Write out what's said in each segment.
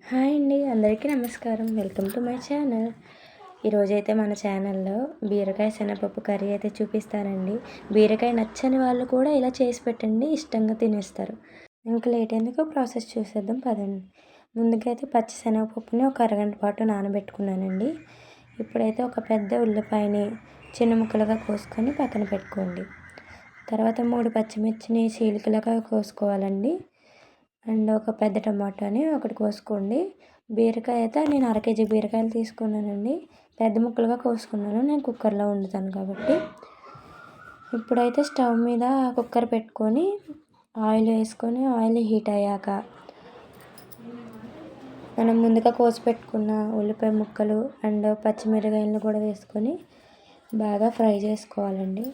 Hi అండి, అందరికీ నమస్కారం. Welcome to my channel. ఈరోజైతే మన ఛానల్లో బీరకాయ శనగపప్పు కర్రీ అయితే చూపిస్తానండి. బీరకాయ నచ్చని వాళ్ళు కూడా ఇలా చేసి పెట్టండి, ఇష్టంగా తినేస్తారు. ఇంకా లేట్ ఎందుకు, ప్రాసెస్ చూసేద్దాం పదండి. ముందుగా అయితే పచ్చి శనగపప్పుని ఒక అరగంట పాటు నానబెట్టుకున్నానండి. ఇప్పుడైతే ఒక పెద్ద ఉల్లిపాయని చిన్న ముక్కలుగా కోసుకొని పక్కన పెట్టుకోండి. తర్వాత 3 పచ్చిమిర్చిని చీలికలుగా కోసుకోవాలండి. అండ్ ఒక పెద్ద టమాటాని ఒకటి కోసుకోండి. బీరకాయ అయితే నేను 1/2 కేజీ బీరకాయలు తీసుకున్నానండి. పెద్ద ముక్కలుగా కోసుకున్నాను, నేను కుక్కర్లో వండుతాను కాబట్టి. ఇప్పుడైతే స్టవ్ మీద కుక్కర్ పెట్టుకొని ఆయిల్ వేసుకొని ఆయిల్ హీట్ అయ్యాక మనం ముందుగా కోసి పెట్టుకున్న ఉల్లిపాయ ముక్కలు అండ్ పచ్చిమిరపకాయలను కూడా వేసుకొని బాగా ఫ్రై చేసుకోవాలండి.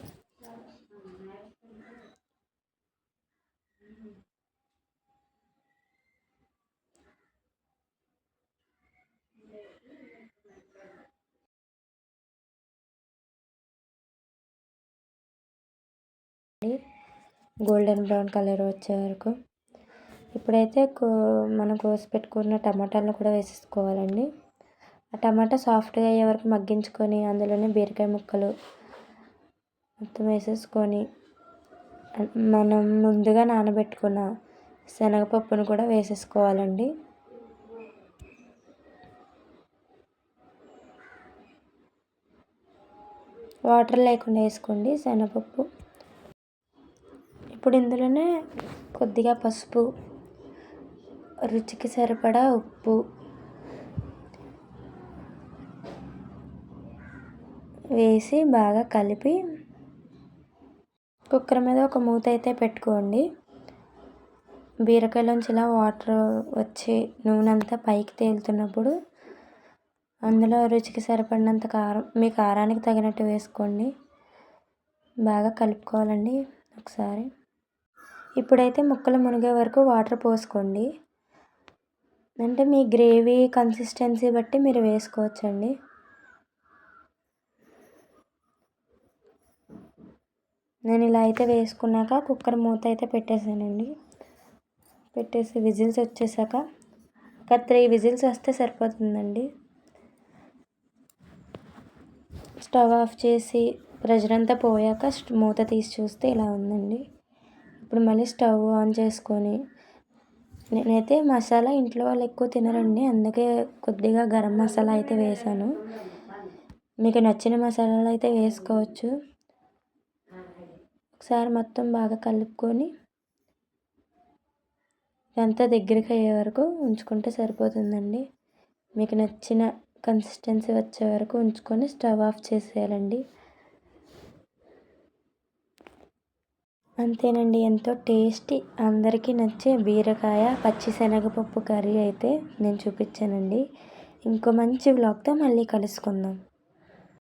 గోల్డెన్ బ్రౌన్ కలర్ వచ్చే వరకు. ఇప్పుడైతే మనం కోసి పెట్టుకున్న టమాటాలను కూడా వేసేసుకోవాలండి. ఆ టమాటా సాఫ్ట్గా అయ్యే వరకు మగ్గించుకొని అందులోనే బీరకాయ ముక్కలు మొత్తం వేసేసుకొని మనం ముందుగా నానబెట్టుకున్న శనగపప్పును కూడా వేసేసుకోవాలండి. వాటర్ లేకుండా వేసుకోండి శనగపప్పు. ఇప్పుడు ఇందులోనే కొద్దిగా పసుపు, రుచికి సరిపడా ఉప్పు వేసి బాగా కలిపి కుక్కర్ మీద ఒక మూత అయితే పెట్టుకోండి. బీరకాయలోంచి ఇలా వాటర్ వచ్చి నూనె అంతా పైకి తేలుతున్నప్పుడు అందులో రుచికి సరిపడినంత కారం, మీ కారానికి తగినట్టు వేసుకోండి. బాగా కలుపుకోవాలండి ఒకసారి. ఇప్పుడైతే ముక్కలు మునిగే వరకు వాటర్ పోసుకోండి. అంటే మీ గ్రేవీ కన్సిస్టెన్సీ బట్టి మీరు వేసుకోవచ్చండి. నేను ఇలా అయితే వేసుకున్నాక కుక్కర్ మూత అయితే పెట్టేసానండి. పెట్టేసి విజిల్స్ వచ్చేసాక ఒక 3 విజిల్స్ వస్తే సరిపోతుందండి. స్టవ్ ఆఫ్ చేసి ప్రెషర్ అంతా పోయాక మూత తీసి చూస్తే ఇలా ఉందండి. ఇప్పుడు మళ్ళీ స్టవ్ ఆన్ చేసుకొని, నేనైతే మసాలా ఇంట్లో వాళ్ళు ఎక్కువ తినరండి, అందుకే కొద్దిగా గరం మసాలా అయితే వేసాను. మీకు నచ్చిన మసాలాలు అయితే వేసుకోవచ్చు. ఒకసారి మొత్తం బాగా కలుపుకొని ఇదంతా దగ్గరికి అయ్యే వరకు ఉంచుకుంటే సరిపోతుందండి. మీకు నచ్చిన కన్సిస్టెన్సీ వచ్చే వరకు ఉంచుకొని స్టవ్ ఆఫ్ చేసేయాలండి. అంతేనండి, ఎంతో టేస్టీ, అందరికీ నచ్చే బీరకాయ పచ్చి శనగపప్పు కర్రీ అయితే నేను చూపించానండి. ఇంకో మంచి వ్లాగ్తో మళ్ళీ కలుసుకుందాం.